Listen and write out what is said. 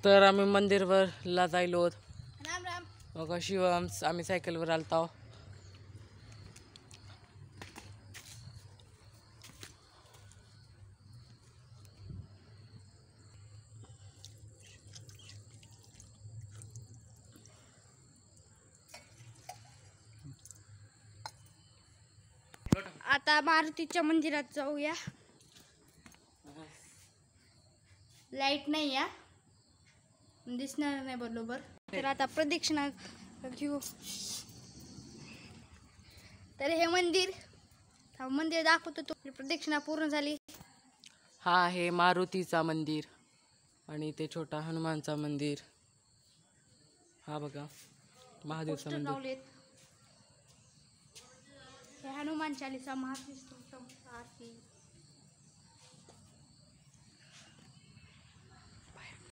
तर आम्ही मंदिरवरला जायलो. राम राम. मग शिवम आम्ही सायकलवर आलतो. आता मारुतीच्या मंदिरात जाऊया. लाईट नाही या, दिसणार नाही बरोबर. तर आता प्रदक्षिणा घेऊ. तर हे मंदिर दाखवतो. तो प्रदक्षिणा पूर्ण झाली. हा आहे मारुतीचा मंदिर आणि ते छोटा हनुमानचा मंदिर. हा बघा महादेवचा पोस्टर मंदिर. लावलेत. हे हनुमान चालीसा, महादेव स्तोत्र, आरती.